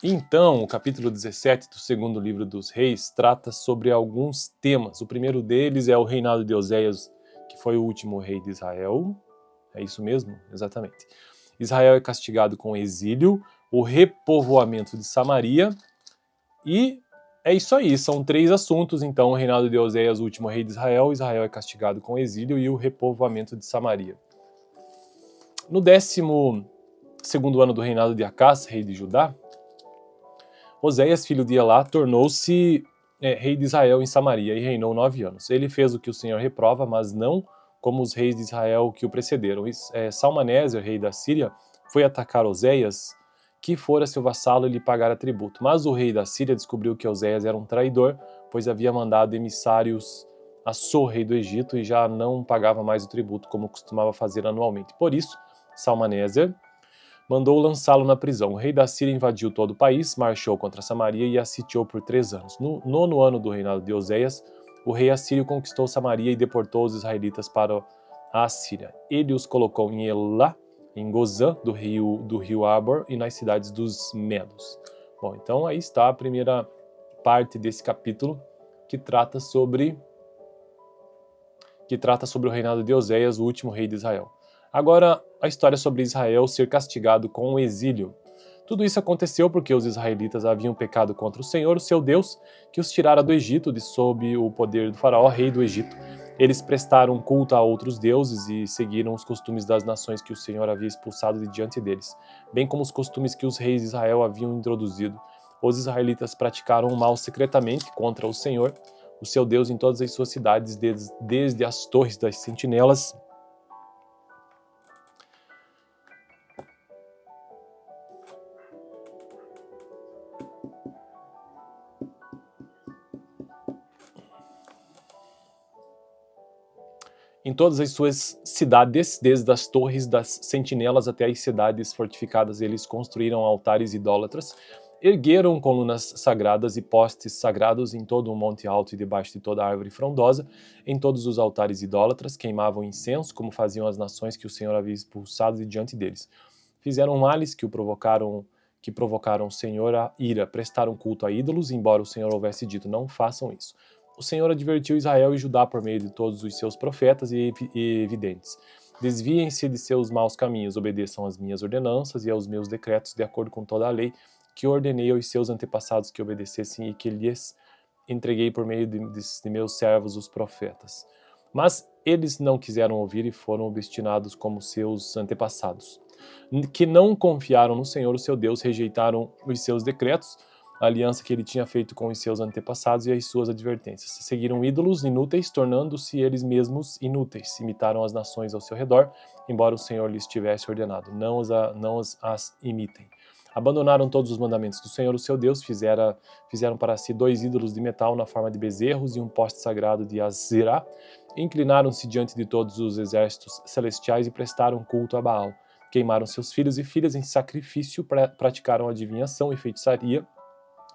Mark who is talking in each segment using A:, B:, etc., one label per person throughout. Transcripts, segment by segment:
A: Então, o capítulo 17 do segundo livro dos Reis trata sobre alguns temas. O primeiro deles é o reinado de Oséias, que foi o último rei de Israel. É isso mesmo? Exatamente. Israel é castigado com exílio, o repovoamento de Samaria, e é isso aí, são 3 assuntos. Então, o reinado de Oséias, o último rei de Israel, Israel é castigado com exílio e o repovoamento de Samaria. No 12º ano do reinado de Acás, rei de Judá, Oséias, filho de Elá, tornou-se rei de Israel em Samaria e reinou 9 anos. Ele fez o que o Senhor reprova, mas não como os reis de Israel que o precederam. Salmaneser, rei da Síria, foi atacar Oséias, que fora seu vassalo e lhe pagara tributo. Mas o rei da Síria descobriu que Oséias era um traidor, pois havia mandado emissários a So, rei do Egito, e já não pagava mais o tributo como costumava fazer anualmente. Por isso, Salmaneser mandou lançá-lo na prisão. O rei da Síria invadiu todo o país, marchou contra Samaria e a sitiou por 3 anos. No 9º ano do reinado de Oséias, o rei assírio conquistou Samaria e deportou os israelitas para a Assíria. Ele os colocou em Elá, em Gozã, do rio Abor, e nas cidades dos Medos. Bom, então aí está a primeira parte desse capítulo, que trata sobre o reinado de Oséias, o último rei de Israel. Agora, a história sobre Israel ser castigado com o exílio. Tudo isso aconteceu porque os israelitas haviam pecado contra o Senhor, o seu Deus, que os tirara do Egito, de sob o poder do faraó, rei do Egito. Eles prestaram culto a outros deuses e seguiram os costumes das nações que o Senhor havia expulsado de diante deles, bem como os costumes que os reis de Israel haviam introduzido. Os israelitas praticaram o mal secretamente contra o Senhor, o seu Deus, em todas as suas cidades, desde as torres das sentinelas em todas as suas cidades, desde as torres das sentinelas até as cidades fortificadas. Eles construíram altares idólatras, ergueram colunas sagradas e postes sagrados em todo o monte alto e debaixo de toda árvore frondosa. Em todos os altares idólatras queimavam incenso, como faziam as nações que o Senhor havia expulsado de diante deles. Fizeram males que provocaram o Senhor a ira, prestaram culto a ídolos, embora o Senhor houvesse dito: não façam isso. O Senhor advertiu Israel e Judá por meio de todos os seus profetas e evidentes. Desviem-se de seus maus caminhos, obedeçam às minhas ordenanças e aos meus decretos, de acordo com toda a lei que ordenei aos seus antepassados que obedecessem e que lhes entreguei por meio de meus servos, os profetas. Mas eles não quiseram ouvir e foram obstinados como seus antepassados, que não confiaram no Senhor, o seu Deus, rejeitaram os seus decretos, a aliança que ele tinha feito com os seus antepassados e as suas advertências. Seguiram ídolos inúteis, tornando-se eles mesmos inúteis. Imitaram as nações ao seu redor, embora o Senhor lhes tivesse ordenado: não as imitem. Abandonaram todos os mandamentos do Senhor, o seu Deus, fizeram para si 2 ídolos de metal na forma de bezerros e um poste sagrado de Azerá. Inclinaram-se diante de todos os exércitos celestiais e prestaram culto a Baal. Queimaram seus filhos e filhas em sacrifício, praticaram adivinhação e feitiçaria,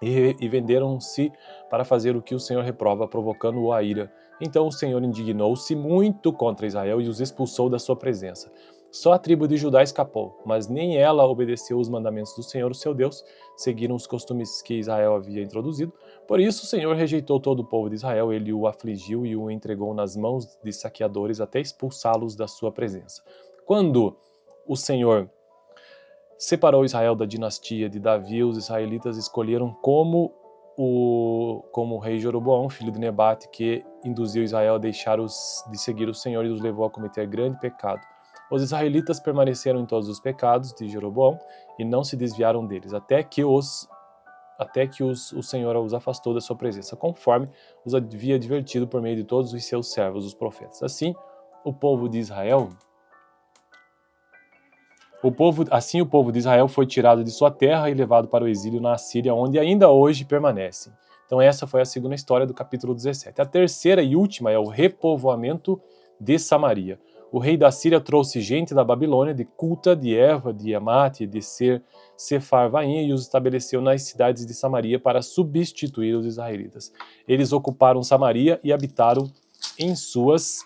A: e venderam-se para fazer o que o Senhor reprova, provocando-o à ira. Então o Senhor indignou-se muito contra Israel e os expulsou da sua presença. Só a tribo de Judá escapou, mas nem ela obedeceu os mandamentos do Senhor, o seu Deus, seguiram os costumes que Israel havia introduzido. Por isso o Senhor rejeitou todo o povo de Israel, ele o afligiu e o entregou nas mãos de saqueadores até expulsá-los da sua presença. Quando o Senhor separou Israel da dinastia de Davi, os israelitas escolheram como o rei Jeroboão, filho de Nebate, que induziu Israel a deixar de seguir o Senhor e os levou a cometer grande pecado. Os israelitas permaneceram em todos os pecados de Jeroboão e não se desviaram deles, até que o Senhor os afastou da sua presença, conforme os havia advertido por meio de todos os seus servos, os profetas. Assim, o povo de Israel foi tirado de sua terra e levado para o exílio na Assíria, onde ainda hoje permanece. Então essa foi a segunda história do capítulo 17. A terceira e última é o repovoamento de Samaria. O rei da Síria trouxe gente da Babilônia, de Cuta, de Eva, de Amate, de Sefarvaim, e os estabeleceu nas cidades de Samaria para substituir os israelitas. Eles ocuparam Samaria e habitaram em suas...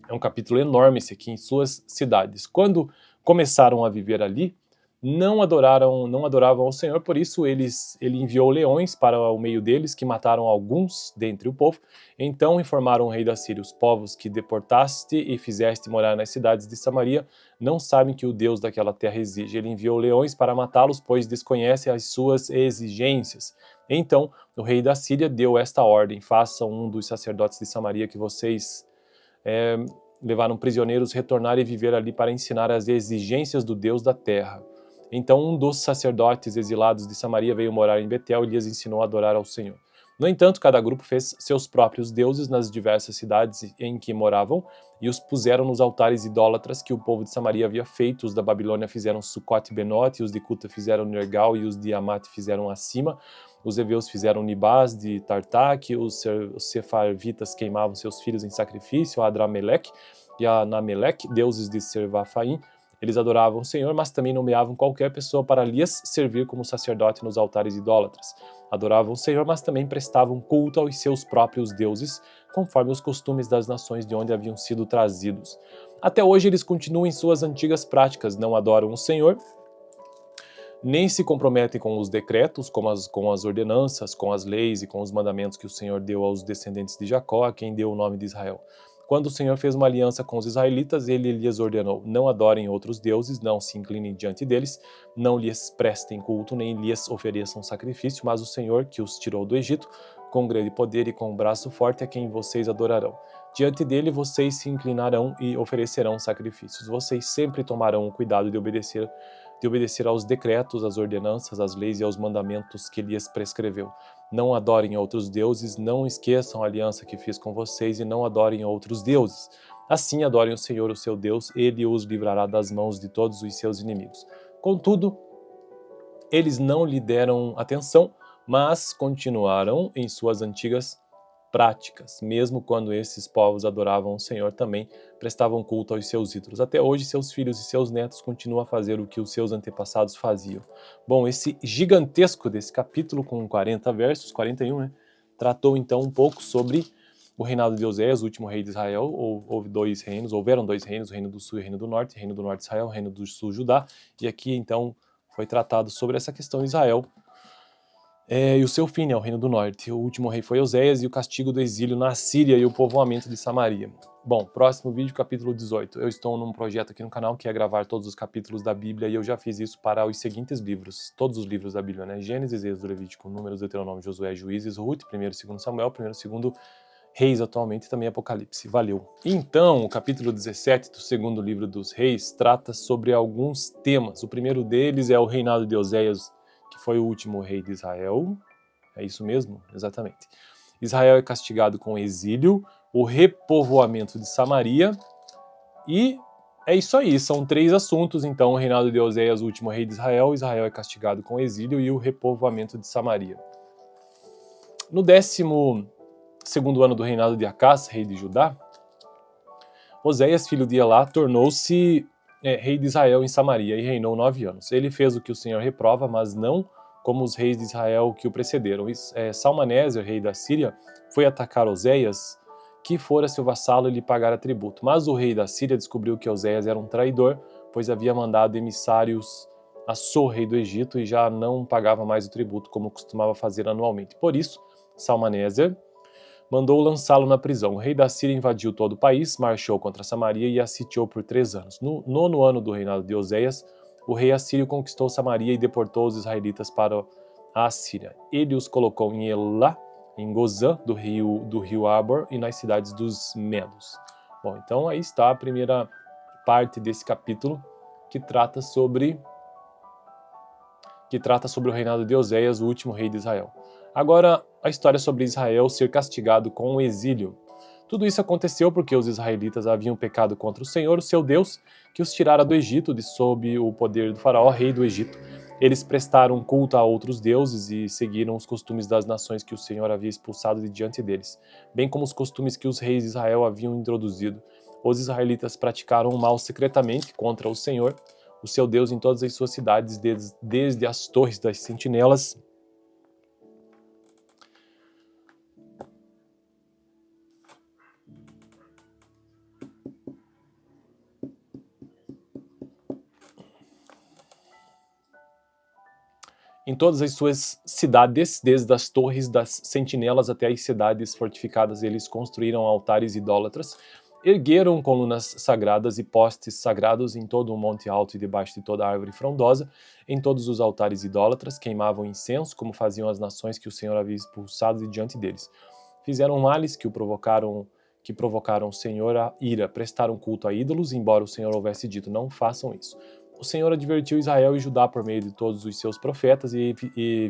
A: É um capítulo enorme esse aqui, em suas cidades. Quando começaram a viver ali, não adoravam ao Senhor, por isso ele enviou leões para o meio deles, que mataram alguns dentre o povo. Então informaram o rei da Síria: os povos que deportaste e fizeste morar nas cidades de Samaria não sabem que o Deus daquela terra exige. Ele enviou leões para matá-los, pois desconhece as suas exigências. Então o rei da Síria deu esta ordem: façam um dos sacerdotes de Samaria que vocês levaram prisioneiros retornar e viver ali para ensinar as exigências do Deus da terra. Então um dos sacerdotes exilados de Samaria veio morar em Betel e lhes ensinou a adorar ao Senhor. No entanto, cada grupo fez seus próprios deuses nas diversas cidades em que moravam e os puseram nos altares idólatras que o povo de Samaria havia feito. Os da Babilônia fizeram Sucote e Benote, os de Cuta fizeram Nergal e os de Amate fizeram Acima. Os heveus fizeram Nibás de Tartaque, os sefarvitas queimavam seus filhos em sacrifício a Adrameleque e a Anameleque, deuses de Servafaim. Eles adoravam o Senhor, mas também nomeavam qualquer pessoa para lhes servir como sacerdote nos altares idólatras. Adoravam o Senhor, mas também prestavam culto aos seus próprios deuses, conforme os costumes das nações de onde haviam sido trazidos. Até hoje eles continuam em suas antigas práticas, não adoram o Senhor, nem se comprometem com os decretos, com as ordenanças, com as leis e com os mandamentos que o Senhor deu aos descendentes de Jacó, a quem deu o nome de Israel. Quando o Senhor fez uma aliança com os israelitas, ele lhes ordenou: não adorem outros deuses, não se inclinem diante deles, não lhes prestem culto, nem lhes ofereçam sacrifício, mas o Senhor, que os tirou do Egito, com grande poder e com um braço forte, é quem vocês adorarão. Diante dele vocês se inclinarão e oferecerão sacrifícios. Vocês sempre tomarão o cuidado de obedecer aos decretos, às ordenanças, às leis e aos mandamentos que lhes prescreveu. Não adorem outros deuses, não esqueçam a aliança que fiz com vocês e não adorem outros deuses. Assim adorem o Senhor, o seu Deus, ele os livrará das mãos de todos os seus inimigos. Contudo, eles não lhe deram atenção, mas continuaram em suas antigas práticas. Mesmo quando esses povos adoravam o Senhor, também prestavam culto aos seus ídolos. Até hoje, seus filhos e seus netos continuam a fazer o que os seus antepassados faziam. Bom, esse gigantesco desse capítulo, com 40 versos, 41, né, tratou então um pouco sobre o reinado de Oséias, o último rei de Israel. Houveram dois reinos, o Reino do Sul e o Reino do Norte. Reino do Norte Israel, Reino do Sul Judá. E aqui então foi tratado sobre essa questão de Israel e o seu fim, né, o Reino do Norte. O último rei foi Oséias e o castigo do exílio na Síria e o povoamento de Samaria. Bom, próximo vídeo, capítulo 18. Eu estou num projeto aqui no canal que é gravar todos os capítulos da Bíblia e eu já fiz isso para os seguintes livros, todos os livros da Bíblia, né? Gênesis, Êxodo, Levítico, Números, Deuteronômio, Josué, Juízes, Ruth, 1º e 2º Samuel, 1º e 2º Reis atualmente e também Apocalipse. Valeu! Então, o capítulo 17 do segundo livro dos Reis trata sobre alguns temas. O primeiro deles é o reinado de Oséias, que foi o último rei de Israel. É isso mesmo? Exatamente. Israel é castigado com exílio, o repovoamento de Samaria e é isso aí. São 3 assuntos, então, o reinado de Oséias, o último rei de Israel, Israel é castigado com exílio e o repovoamento de Samaria. No 12º ano do reinado de Acás, rei de Judá, Oséias, filho de Elá, tornou-se rei de Israel em Samaria e reinou 9 anos. Ele fez o que o Senhor reprova, mas não como os reis de Israel que o precederam. Salmaneser, rei da Síria, foi atacar Oséias, que fora seu vassalo e lhe pagara tributo. Mas o rei da Síria descobriu que Oséias era um traidor, pois havia mandado emissários a So, rei do Egito, e já não pagava mais o tributo como costumava fazer anualmente. Por isso, Salmaneser mandou lançá-lo na prisão. O rei da Síria invadiu todo o país, marchou contra Samaria e a sitiou por 3 anos. No 9º ano do reinado de Oséias, o rei assírio conquistou Samaria e deportou os israelitas para a Assíria. Ele os colocou em Elá, em Gozã, do rio Abor, e nas cidades dos Medos. Bom, então aí está a primeira parte desse capítulo, que trata sobre o reinado de Oséias, o último rei de Israel. Agora, a história sobre Israel ser castigado com o exílio. Tudo isso aconteceu porque os israelitas haviam pecado contra o Senhor, o seu Deus, que os tirara do Egito, de sob o poder do faraó, rei do Egito. Eles prestaram culto a outros deuses e seguiram os costumes das nações que o Senhor havia expulsado de diante deles, bem como os costumes que os reis de Israel haviam introduzido. Os israelitas praticaram o mal secretamente contra o Senhor, o seu Deus, em todas as suas cidades, desde as torres das sentinelas em todas as suas cidades, desde as torres das sentinelas até as cidades fortificadas, eles construíram altares idólatras, ergueram colunas sagradas e postes sagrados em todo o monte alto e debaixo de toda árvore frondosa, em todos os altares idólatras, queimavam incenso, como faziam as nações que o Senhor havia expulsado de diante deles. Fizeram males que provocaram o Senhor a ira, prestaram culto a ídolos, embora o Senhor houvesse dito, não façam isso. O Senhor advertiu Israel e Judá por meio de todos os seus profetas e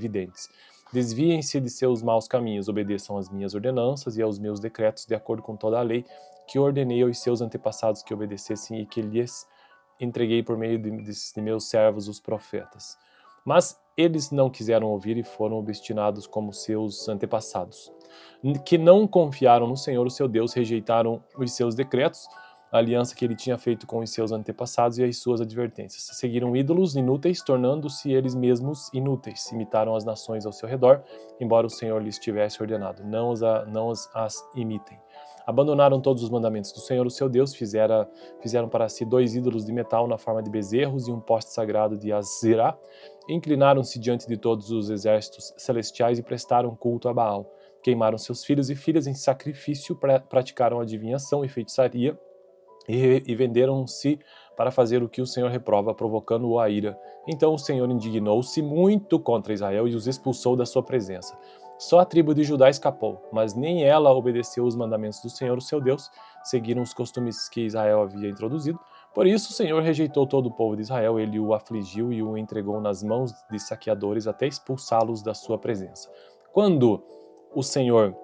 A: videntes. Desviem-se de seus maus caminhos, obedeçam às minhas ordenanças e aos meus decretos, de acordo com toda a lei que ordenei aos seus antepassados que obedecessem e que lhes entreguei por meio de meus servos, os profetas. Mas eles não quiseram ouvir e foram obstinados como seus antepassados, que não confiaram no Senhor, o seu Deus, rejeitaram os seus decretos, a aliança que ele tinha feito com os seus antepassados e as suas advertências. Seguiram ídolos inúteis, tornando-se eles mesmos inúteis. Imitaram as nações ao seu redor, embora o Senhor lhes tivesse ordenado. Não as imitem. Abandonaram todos os mandamentos do Senhor, o seu Deus, fizeram para si 2 ídolos de metal na forma de bezerros e um poste sagrado de Azerá. Inclinaram-se diante de todos os exércitos celestiais e prestaram culto a Baal. Queimaram seus filhos e filhas em sacrifício, praticaram adivinhação e feitiçaria, e venderam-se para fazer o que o Senhor reprova, provocando-o a ira. Então o Senhor indignou-se muito contra Israel e os expulsou da sua presença. Só a tribo de Judá escapou, mas nem ela obedeceu os mandamentos do Senhor, o seu Deus, seguiram os costumes que Israel havia introduzido. Por isso o Senhor rejeitou todo o povo de Israel, ele o afligiu e o entregou nas mãos de saqueadores até expulsá-los da sua presença. Quando o Senhor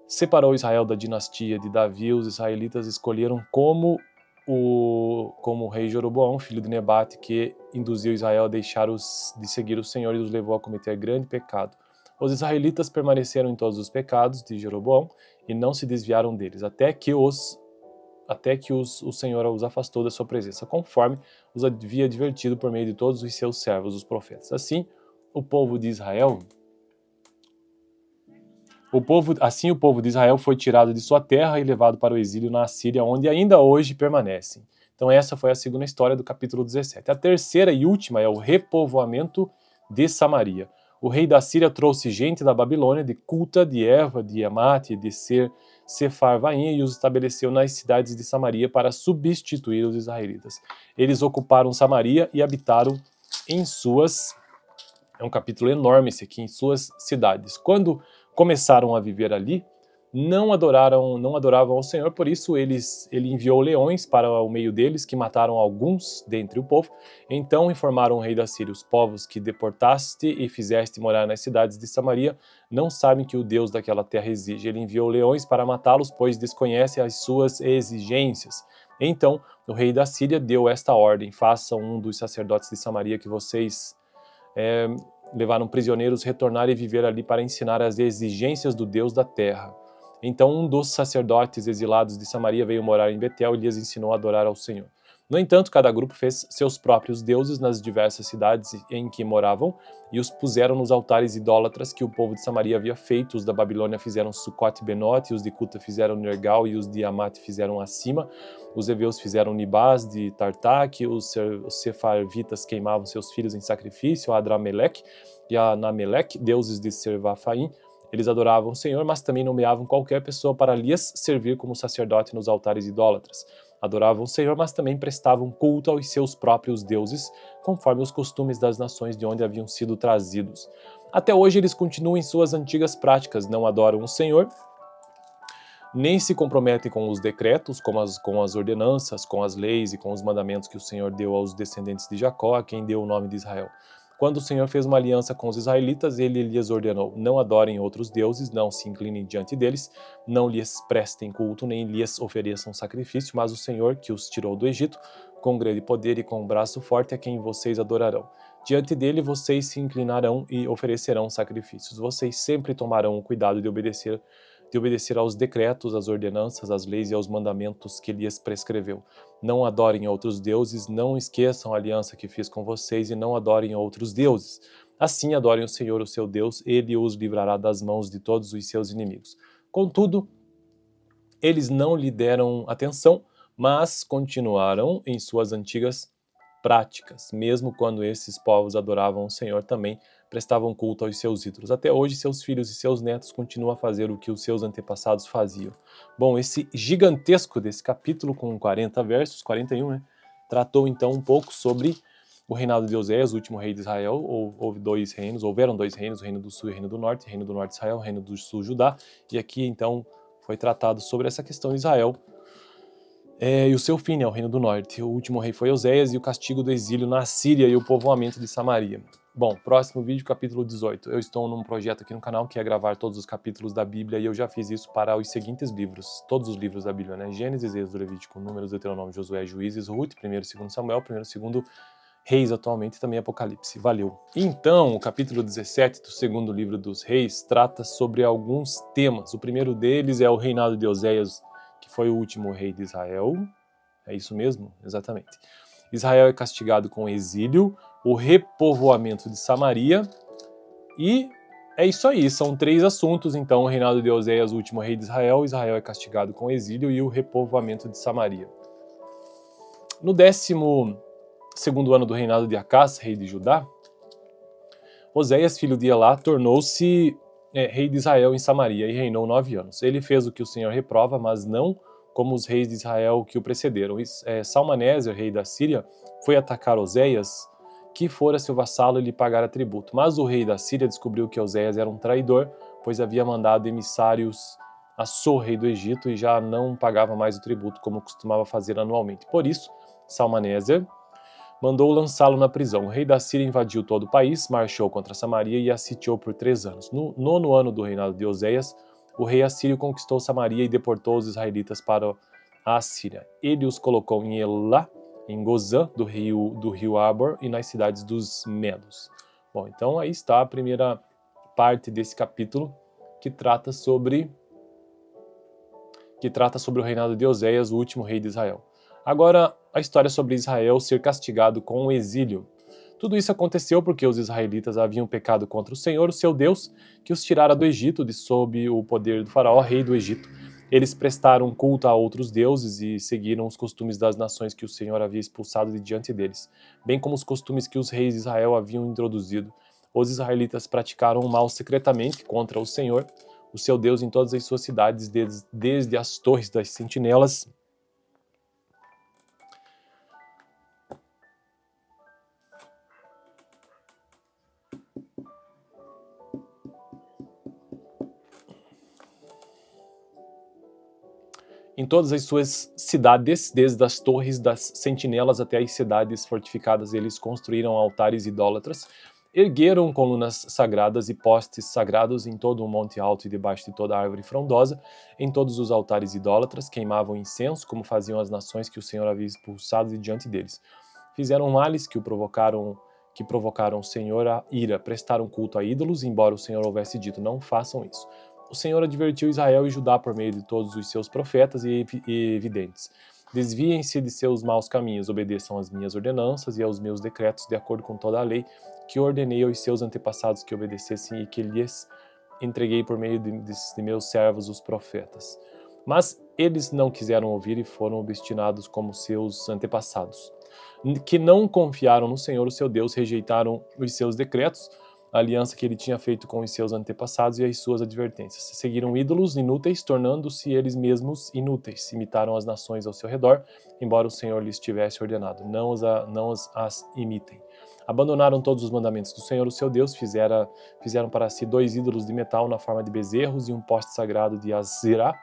A: separou Israel da dinastia de Davi, os israelitas escolheram como o rei Jeroboão, filho de Nebate, que induziu Israel a deixar de seguir o Senhor e os levou a cometer grande pecado. Os israelitas permaneceram em todos os pecados de Jeroboão e não se desviaram deles, até que o Senhor os afastou da sua presença, conforme os havia advertido por meio de todos os seus servos, os profetas. Assim, o povo de Israel foi tirado de sua terra e levado para o exílio na Assíria, onde ainda hoje permanecem. Então essa foi a segunda história do capítulo 17. A terceira e última é o repovoamento de Samaria. O rei da Síria trouxe gente da Babilônia, de Cuta, de Eva, de Amate e de Sefarvaim e os estabeleceu nas cidades de Samaria para substituir os israelitas. Eles ocuparam Samaria e habitaram em suas... É um capítulo enorme esse aqui, em suas cidades. Quando começaram a viver ali, não adoravam ao Senhor, por isso ele enviou leões para o meio deles, que mataram alguns dentre o povo. Então informaram o rei da Síria: os povos que deportaste e fizeste morar nas cidades de Samaria não sabem que o Deus daquela terra exige. Ele enviou leões para matá-los, pois desconhece as suas exigências. Então o rei da Síria deu esta ordem: façam um dos sacerdotes de Samaria que vocês levaram prisioneiros retornar e viver ali para ensinar as exigências do Deus da terra. Então um dos sacerdotes exilados de Samaria veio morar em Betel e lhes ensinou a adorar ao Senhor. No entanto, cada grupo fez seus próprios deuses nas diversas cidades em que moravam e os puseram nos altares idólatras que o povo de Samaria havia feito. Os da Babilônia fizeram Sucote e Benote, os de Cuta fizeram Nergal e os de Amate fizeram Acima. Os heveus fizeram Nibás de Tartaque, os sefarvitas queimavam seus filhos em sacrifício a Adrameleque e a Anameleque, deuses de Servafaim. Eles adoravam o Senhor, mas também nomeavam qualquer pessoa para lhes servir como sacerdote nos altares idólatras. Adoravam o Senhor, mas também prestavam culto aos seus próprios deuses, conforme os costumes das nações de onde haviam sido trazidos. Até hoje eles continuam em suas antigas práticas, não adoram o Senhor, nem se comprometem com os decretos, com as ordenanças, com as leis e com os mandamentos que o Senhor deu aos descendentes de Jacó, a quem deu o nome de Israel. Quando o Senhor fez uma aliança com os israelitas, ele lhes ordenou: não adorem outros deuses, não se inclinem diante deles, não lhes prestem culto, nem lhes ofereçam sacrifício, mas o Senhor, que os tirou do Egito, com grande poder e com um braço forte, a quem vocês adorarão. Diante dele vocês se inclinarão e oferecerão sacrifícios. Vocês sempre tomarão o cuidado de obedecer aos decretos, às ordenanças, às leis e aos mandamentos que lhes prescreveu. Não adorem outros deuses, não esqueçam a aliança que fiz com vocês e não adorem outros deuses. Assim adorem o Senhor, o seu Deus, ele os livrará das mãos de todos os seus inimigos. Contudo, eles não lhe deram atenção, mas continuaram em suas antigas práticas. Mesmo quando esses povos adoravam o Senhor, também prestavam culto aos seus ídolos. Até hoje, seus filhos e seus netos continuam a fazer o que os seus antepassados faziam. Bom, esse gigantesco desse capítulo, com 40 versos, 41, né, tratou então um pouco sobre o reinado de Oséias, o último rei de Israel. Houveram dois reinos, o reino do sul e o reino do norte Israel, o reino do sul Judá, e aqui então foi tratado sobre essa questão de Israel e o seu fim, né, o reino do norte. O último rei foi Oséias e o castigo do exílio na Síria e o povoamento de Samaria. Bom, próximo vídeo, capítulo 18. Eu estou num projeto aqui no canal que é gravar todos os capítulos da Bíblia e eu já fiz isso para os seguintes livros, todos os livros da Bíblia, né? Gênesis, Êxodo, Levítico, Números, Deuteronômio, Josué, Juízes, Ruth, 1º e 2º Samuel, 1º e 2º Reis atualmente e também Apocalipse. Valeu! Então, o capítulo 17 do segundo livro dos Reis trata sobre alguns temas. O primeiro deles é o reinado de Oséias, que foi o último rei de Israel. É isso mesmo? Exatamente. Israel é castigado com exílio, o repovoamento de Samaria e é isso aí, são 3 assuntos. Então, o reinado de Oséias, o último rei de Israel, Israel é castigado com exílio e o repovoamento de Samaria. No 12º ano do reinado de Acás, rei de Judá, Oséias, filho de Elá, tornou-se rei de Israel em Samaria e reinou 9 anos. Ele fez o que o Senhor reprova, mas não como os reis de Israel que o precederam. Salmaneser, rei da Síria, foi atacar Oséias, que fora seu vassalo e lhe pagara tributo. Mas o rei da Síria descobriu que Oséias era um traidor, pois havia mandado emissários a So, rei do Egito, e já não pagava mais o tributo como costumava fazer anualmente. Por isso, Salmaneser mandou lançá-lo na prisão. O rei da Síria invadiu todo o país, marchou contra Samaria e a sitiou por 3 anos. No 9º ano do reinado de Oséias, o rei assírio conquistou Samaria e deportou os israelitas para a Assíria. Ele os colocou em Elá, em Gozã, do rio Abor, e nas cidades dos Medos. Bom, então aí está a primeira parte desse capítulo, que trata sobre o reinado de Oséias, o último rei de Israel. Agora, a história sobre Israel ser castigado com o exílio. Tudo isso aconteceu porque os israelitas haviam pecado contra o Senhor, o seu Deus, que os tirara do Egito, de sob o poder do faraó, rei do Egito. Eles prestaram culto a outros deuses e seguiram os costumes das nações que o Senhor havia expulsado de diante deles, bem como os costumes que os reis de Israel haviam introduzido. Os israelitas praticaram o mal secretamente contra o Senhor, o seu Deus, em todas as suas cidades, desde as torres das sentinelas em todas as suas cidades, desde as torres das sentinelas até as cidades fortificadas. Eles construíram altares idólatras, ergueram colunas sagradas e postes sagrados em todo o monte alto e debaixo de toda árvore frondosa. Em todos os altares idólatras queimavam incenso, como faziam as nações que o Senhor havia expulsado de diante deles. Fizeram males que provocaram o Senhor a ira, prestaram culto a ídolos, embora o Senhor houvesse dito: não façam isso. O Senhor advertiu Israel e Judá por meio de todos os seus profetas e evidentes. Desviem-se de seus maus caminhos, obedeçam às minhas ordenanças e aos meus decretos, de acordo com toda a lei que ordenei aos seus antepassados que obedecessem e que lhes entreguei por meio de meus servos, os profetas. Mas eles não quiseram ouvir e foram obstinados como seus antepassados, que não confiaram no Senhor, o seu Deus, rejeitaram os seus decretos, a aliança que ele tinha feito com os seus antepassados e as suas advertências. Seguiram ídolos inúteis, tornando-se eles mesmos inúteis. Imitaram as nações ao seu redor, embora o Senhor lhes tivesse ordenado: não as imitem. Abandonaram todos os mandamentos do Senhor, o seu Deus, fizeram para si 2 ídolos de metal na forma de bezerros e um poste sagrado de Azerá.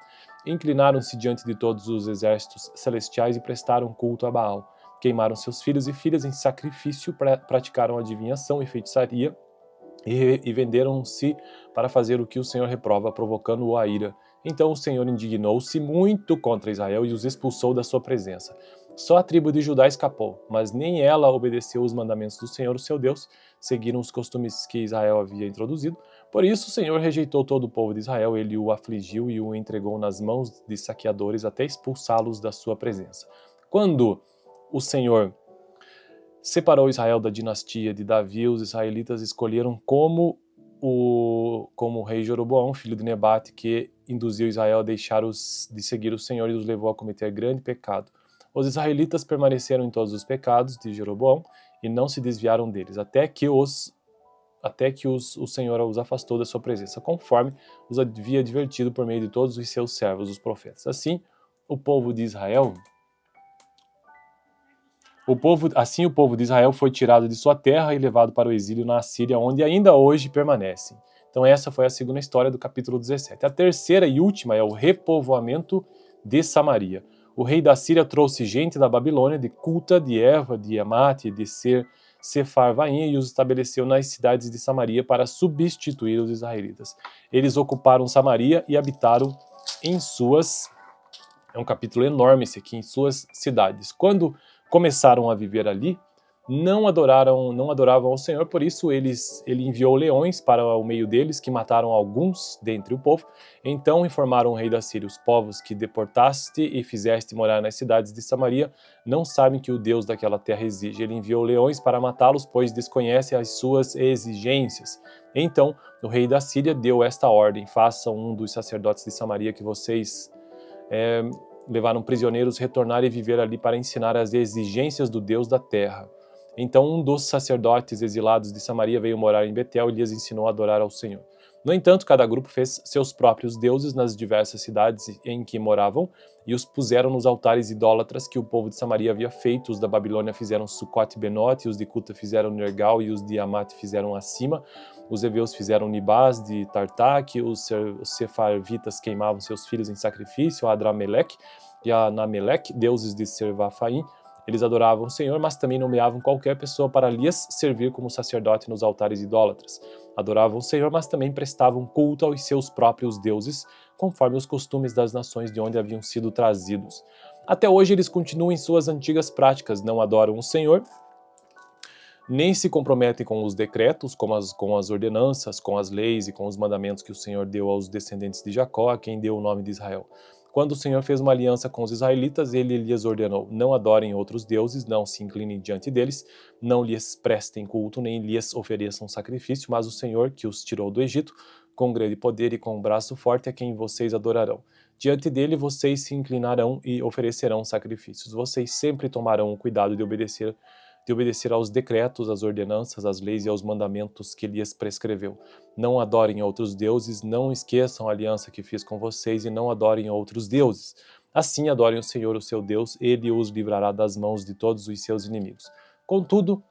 A: Inclinaram-se diante de todos os exércitos celestiais e prestaram culto a Baal. Queimaram seus filhos e filhas em sacrifício, praticaram adivinhação e feitiçaria, e venderam-se para fazer o que o Senhor reprova, provocando-o a ira. Então o Senhor indignou-se muito contra Israel e os expulsou da sua presença. Só a tribo de Judá escapou, mas nem ela obedeceu os mandamentos do Senhor, o seu Deus, seguiram os costumes que Israel havia introduzido. Por isso o Senhor rejeitou todo o povo de Israel, ele o afligiu e o entregou nas mãos de saqueadores até expulsá-los da sua presença. Quando o Senhor separou Israel da dinastia de Davi, os israelitas escolheram como o rei Jeroboão, filho de Nebate, que induziu Israel a deixar de seguir o Senhor e os levou a cometer grande pecado. Os israelitas permaneceram em todos os pecados de Jeroboão e não se desviaram deles, até que o Senhor os afastou da sua presença, conforme os havia advertido por meio de todos os seus servos, os profetas. Assim, o povo de Israel foi tirado de sua terra e levado para o exílio na Assíria, onde ainda hoje permanecem. Então essa foi a segunda história do capítulo 17. A terceira e última é o repovoamento de Samaria. O rei da Síria trouxe gente da Babilônia, de Culta, de Eva, de Amate, de Sefarvaim, e os estabeleceu nas cidades de Samaria para substituir os israelitas. Eles ocuparam Samaria e habitaram em suas... É um capítulo enorme esse aqui, em suas cidades. Quando começaram a viver ali, não adoravam ao Senhor, por isso ele enviou leões para o meio deles, que mataram alguns dentre o povo. Então informaram o rei da Síria: os povos que deportaste e fizeste morar nas cidades de Samaria não sabem que o Deus daquela terra exige. Ele enviou leões para matá-los, pois desconhece as suas exigências. Então o rei da Síria deu esta ordem: façam um dos sacerdotes de Samaria que vocês levaram prisioneiros retornar e viver ali para ensinar as exigências do Deus da terra. Então um dos sacerdotes exilados de Samaria veio morar em Betel e lhes ensinou a adorar ao Senhor. No entanto, cada grupo fez seus próprios deuses nas diversas cidades em que moravam e os puseram nos altares idólatras que o povo de Samaria havia feito. Os da Babilônia fizeram Sucote-Benote, os de Cuta fizeram Nergal e os de Amate fizeram Acima. Os heveus fizeram Nibás de Tartaque, os sefarvitas queimavam seus filhos em sacrifício a Adrameleque e a Anameleque, deuses de Servafaim. Eles adoravam o Senhor, mas também nomeavam qualquer pessoa para lhes servir como sacerdote nos altares idólatras. Adoravam o Senhor, mas também prestavam culto aos seus próprios deuses, conforme os costumes das nações de onde haviam sido trazidos. Até hoje eles continuam em suas antigas práticas, não adoram o Senhor, nem se comprometem com os decretos, com as ordenanças, com as leis e com os mandamentos que o Senhor deu aos descendentes de Jacó, a quem deu o nome de Israel. Quando o Senhor fez uma aliança com os israelitas, ele lhes ordenou: não adorem outros deuses, não se inclinem diante deles, não lhes prestem culto, nem lhes ofereçam sacrifício, mas o Senhor, que os tirou do Egito, com grande poder e com um braço forte, é quem vocês adorarão. Diante dele vocês se inclinarão e oferecerão sacrifícios. Vocês sempre tomarão o cuidado de obedecer aos decretos, às ordenanças, às leis e aos mandamentos que lhes prescreveu. Não adorem outros deuses, não esqueçam a aliança que fiz com vocês e não adorem outros deuses. Assim adorem o Senhor, o seu Deus, ele os livrará das mãos de todos os seus inimigos. Contudo,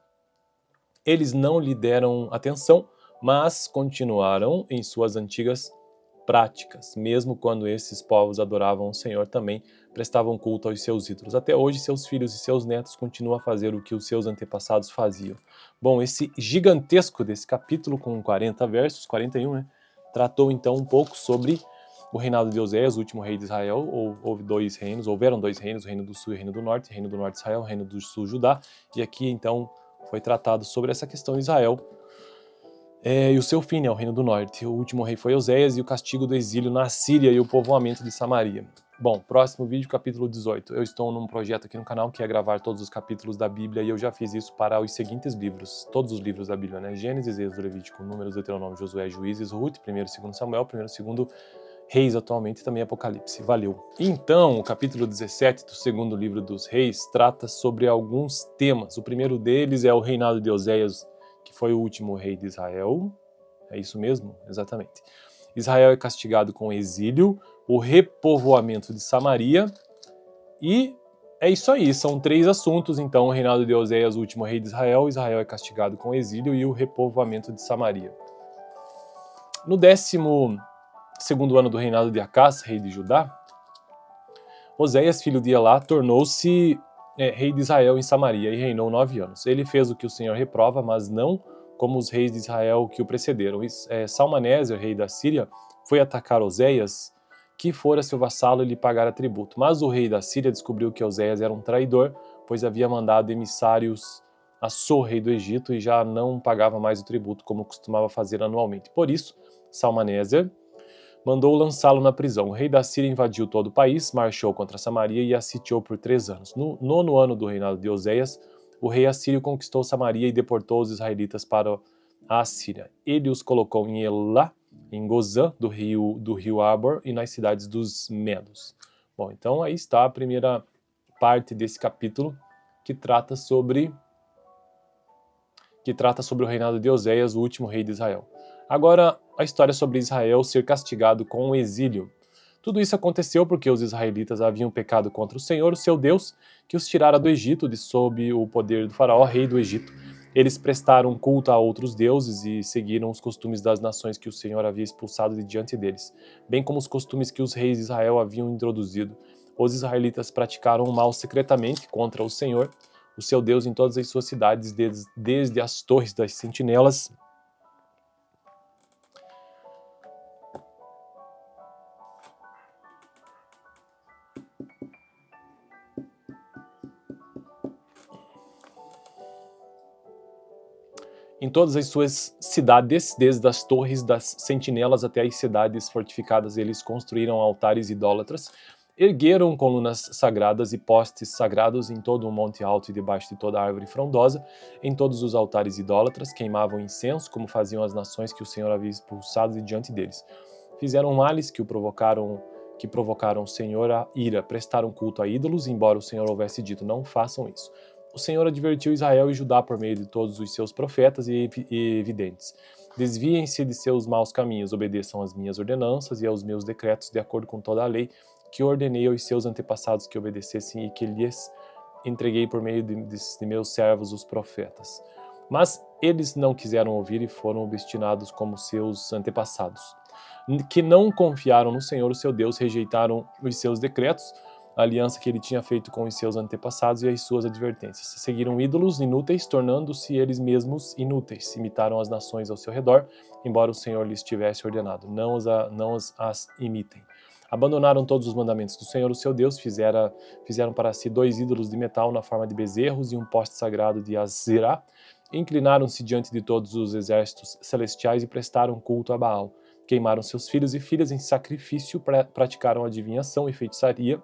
A: eles não lhe deram atenção, mas continuaram em suas antigas práticas. Mesmo quando esses povos adoravam o Senhor, também prestavam culto aos seus ídolos. Até hoje, seus filhos e seus netos continuam a fazer o que os seus antepassados faziam. Bom, esse gigantesco desse capítulo, com 40 versos, 41, né, tratou então um pouco sobre o reinado de Oséias, o último rei de Israel. Houveram dois reinos, o reino do sul e o reino do norte Israel, o reino do sul Judá, e aqui então foi tratado sobre essa questão de Israel, e o seu fim, né, o reino do norte. O último rei foi Oséias e o castigo do exílio na Síria e o povoamento de Samaria. Bom, próximo vídeo, capítulo 18. Eu estou num projeto aqui no canal que é gravar todos os capítulos da Bíblia e eu já fiz isso para os seguintes livros, todos os livros da Bíblia, né? Gênesis, Êxodo, Levítico, Números, Deuteronômio, Josué, Juízes, Ruth, 1º e 2º Samuel, 1º e 2º Reis atualmente e também Apocalipse. Valeu! Então, o capítulo 17 do segundo livro dos Reis trata sobre alguns temas. O primeiro deles é o reinado de Oséias, que foi o último rei de Israel. É isso mesmo? Exatamente. Israel é castigado com exílio, o repovoamento de Samaria, e é isso aí, são 3 assuntos. Então, o reinado de Oséias, o último rei de Israel, Israel é castigado com exílio e o repovoamento de Samaria. No 12º ano do reinado de Acás, rei de Judá, Oséias, filho de Elá, tornou-se rei de Israel em Samaria e reinou 9 anos. Ele fez o que o Senhor reprova, mas não como os reis de Israel que o precederam. Salmaneser, rei da Síria, foi atacar Oséias, que fora seu vassalo e lhe pagara tributo. Mas o rei da Síria descobriu que Oséias era um traidor, pois havia mandado emissários a So, rei do Egito, e já não pagava mais o tributo como costumava fazer anualmente. Por isso, Salmaneser mandou lançá-lo na prisão. O rei da Síria invadiu todo o país, marchou contra Samaria e a sitiou por 3 anos. No 9º ano do reinado de Oséias, o rei assírio conquistou Samaria e deportou os israelitas para a Assíria. Ele os colocou em Elá, em Gozã, do rio Abor, e nas cidades dos Medos. Bom, então aí está a primeira parte desse capítulo que trata sobre o reinado de Oséias, o último rei de Israel. Agora, a história sobre Israel ser castigado com o exílio. Tudo isso aconteceu porque os israelitas haviam pecado contra o Senhor, o seu Deus, que os tirara do Egito, de sob o poder do faraó, rei do Egito. Eles prestaram culto a outros deuses e seguiram os costumes das nações que o Senhor havia expulsado de diante deles, bem como os costumes que os reis de Israel haviam introduzido. Os israelitas praticaram o mal secretamente contra o Senhor, o seu Deus, em todas as suas cidades, desde as torres das sentinelas em todas as suas cidades, desde as torres das sentinelas até as cidades fortificadas, eles construíram altares idólatras, ergueram colunas sagradas e postes sagrados em todo o monte alto e debaixo de toda a árvore frondosa. Em todos os altares idólatras queimavam incenso, como faziam as nações que o Senhor havia expulsado de diante deles. Fizeram males que provocaram o Senhor a ira, prestaram culto a ídolos, embora o Senhor houvesse dito, não façam isso. O Senhor advertiu Israel e Judá por meio de todos os seus profetas e videntes. Desviem-se de seus maus caminhos, obedeçam às minhas ordenanças e aos meus decretos, de acordo com toda a lei que ordenei aos seus antepassados que obedecessem e que lhes entreguei por meio de meus servos, os profetas. Mas eles não quiseram ouvir e foram obstinados como seus antepassados, que não confiaram no Senhor, o seu Deus, rejeitaram os seus decretos, a aliança que ele tinha feito com os seus antepassados e as suas advertências. Seguiram ídolos inúteis, tornando-se eles mesmos inúteis. Imitaram as nações ao seu redor, embora o Senhor lhes tivesse ordenado. Não as imitem. Abandonaram todos os mandamentos do Senhor, o seu Deus, fizeram para si 2 ídolos de metal na forma de bezerros e um poste sagrado de Azerá. Inclinaram-se diante de todos os exércitos celestiais e prestaram culto a Baal. Queimaram seus filhos e filhas em sacrifício, praticaram adivinhação e feitiçaria,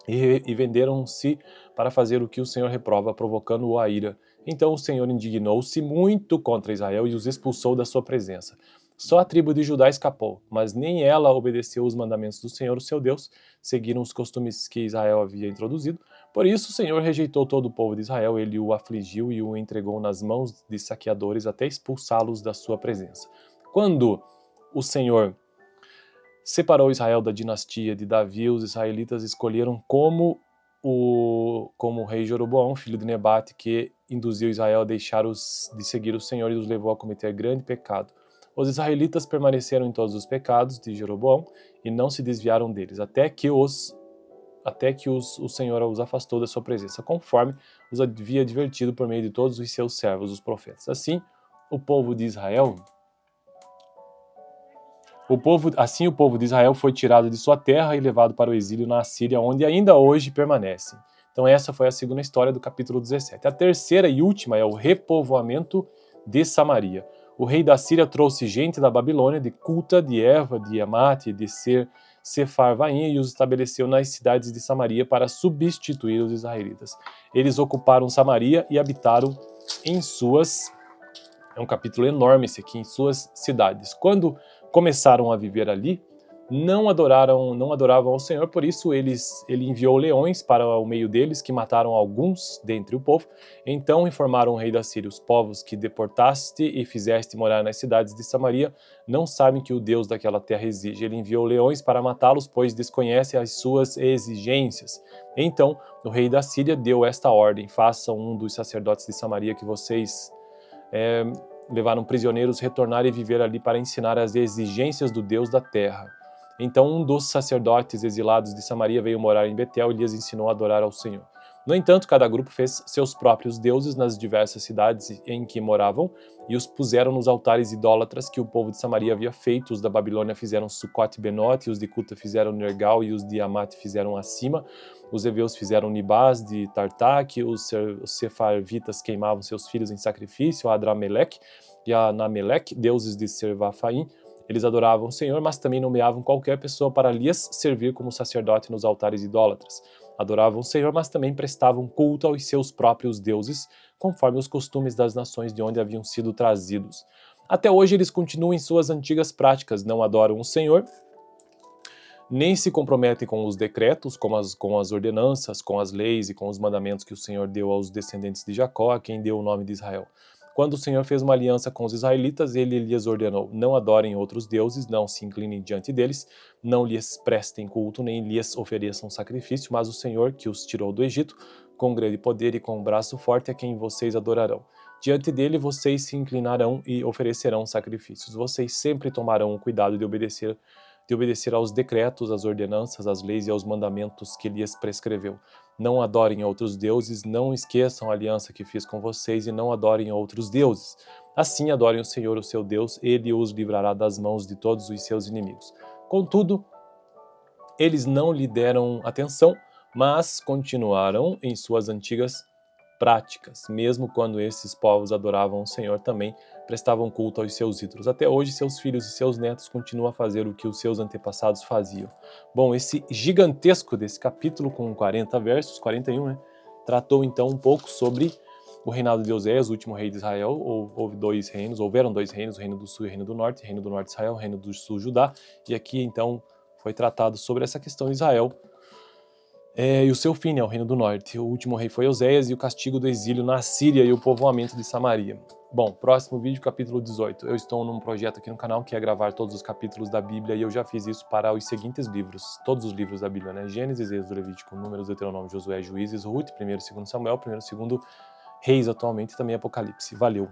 A: e venderam-se para fazer o que o Senhor reprova, provocando-o a ira. Então o Senhor indignou-se muito contra Israel e os expulsou da sua presença. Só a tribo de Judá escapou, mas nem ela obedeceu os mandamentos do Senhor, o seu Deus, seguiram os costumes que Israel havia introduzido. Por isso o Senhor rejeitou todo o povo de Israel, ele o afligiu e o entregou nas mãos de saqueadores até expulsá-los da sua presença. Quando o Senhor separou Israel da dinastia de Davi, os israelitas escolheram como o rei Jeroboão, filho de Nebate, que induziu Israel a deixar de seguir o Senhor e os levou a cometer grande pecado. Os israelitas permaneceram em todos os pecados de Jeroboão e não se desviaram deles, até que o Senhor os afastou da sua presença, conforme os havia advertido por meio de todos os seus servos, os profetas. Assim, o povo de Israel foi tirado de sua terra e levado para o exílio na Assíria, onde ainda hoje permanece. Então essa foi a segunda história do capítulo 17. A terceira e última é o repovoamento de Samaria. O rei da Síria trouxe gente da Babilônia, de Culta, de Eva, de Amate, de Sefarvaim, e os estabeleceu nas cidades de Samaria para substituir os israelitas. Eles ocuparam Samaria e habitaram em suas... É um capítulo enorme esse aqui, em suas cidades. Quando começaram a viver ali, não adoravam ao Senhor, por isso ele enviou leões para o meio deles, que mataram alguns dentre o povo. Então informaram o rei da Síria: os povos que deportaste e fizeste morar nas cidades de Samaria não sabem que o Deus daquela terra exige. Ele enviou leões para matá-los, pois desconhece as suas exigências. Então o rei da Síria deu esta ordem: façam um dos sacerdotes de Samaria que vocês levaram prisioneiros retornar e viver ali para ensinar as exigências do Deus da terra. Então um dos sacerdotes exilados de Samaria veio morar em Betel e lhes ensinou a adorar ao Senhor. No entanto, cada grupo fez seus próprios deuses nas diversas cidades em que moravam e os puseram nos altares idólatras que o povo de Samaria havia feito. Os da Babilônia fizeram Sucote e Benote, os de Cuta fizeram Nergal e os de Amate fizeram Acima. Os heveus fizeram Nibás de Tartaque, os sefarvitas queimavam seus filhos em sacrifício a Adrameleque e a Anameleque, deuses de Servafaim. Eles adoravam o Senhor, mas também nomeavam qualquer pessoa para lhes servir como sacerdote nos altares idólatras. Adoravam o Senhor, mas também prestavam culto aos seus próprios deuses, conforme os costumes das nações de onde haviam sido trazidos. Até hoje eles continuam em suas antigas práticas, não adoram o Senhor, nem se comprometem com os decretos, com as ordenanças, com as leis e com os mandamentos que o Senhor deu aos descendentes de Jacó, a quem deu o nome de Israel. Quando o Senhor fez uma aliança com os israelitas, ele lhes ordenou: não adorem outros deuses, não se inclinem diante deles, não lhes prestem culto, nem lhes ofereçam sacrifício, mas o Senhor, que os tirou do Egito, com grande poder e com um braço forte, é quem vocês adorarão. Diante dele vocês se inclinarão e oferecerão sacrifícios. Vocês sempre tomarão o cuidado de obedecer aos decretos, às ordenanças, às leis e aos mandamentos que lhes prescreveu. Não adorem outros deuses, não esqueçam a aliança que fiz com vocês e não adorem outros deuses. Assim adorem o Senhor, o seu Deus, ele os livrará das mãos de todos os seus inimigos. Contudo, eles não lhe deram atenção, mas continuaram em suas antigas práticas. Mesmo quando esses povos adoravam o Senhor, também prestavam culto aos seus ídolos. Até hoje, seus filhos e seus netos continuam a fazer o que os seus antepassados faziam. Bom, esse gigantesco desse capítulo, com 40 versos, 41, né, tratou então um pouco sobre o reinado de Oséias, o último rei de Israel. Houveram dois reinos, o Reino do Sul e o Reino do Norte. Reino do Norte Israel, Reino do Sul Judá. E aqui então foi tratado sobre essa questão de Israel e o seu fim, o Reino do Norte. O último rei foi Oséias e o castigo do exílio na Síria e o povoamento de Samaria. Bom, próximo vídeo, capítulo 18. Eu estou num projeto aqui no canal que é gravar todos os capítulos da Bíblia e eu já fiz isso para os seguintes livros, todos os livros da Bíblia, né? Gênesis, Êxodo, Levítico, Números, Deuteronômio, Josué, Juízes, Ruth, 1º e 2º Samuel, 1º e 2º Reis atualmente e também Apocalipse. Valeu!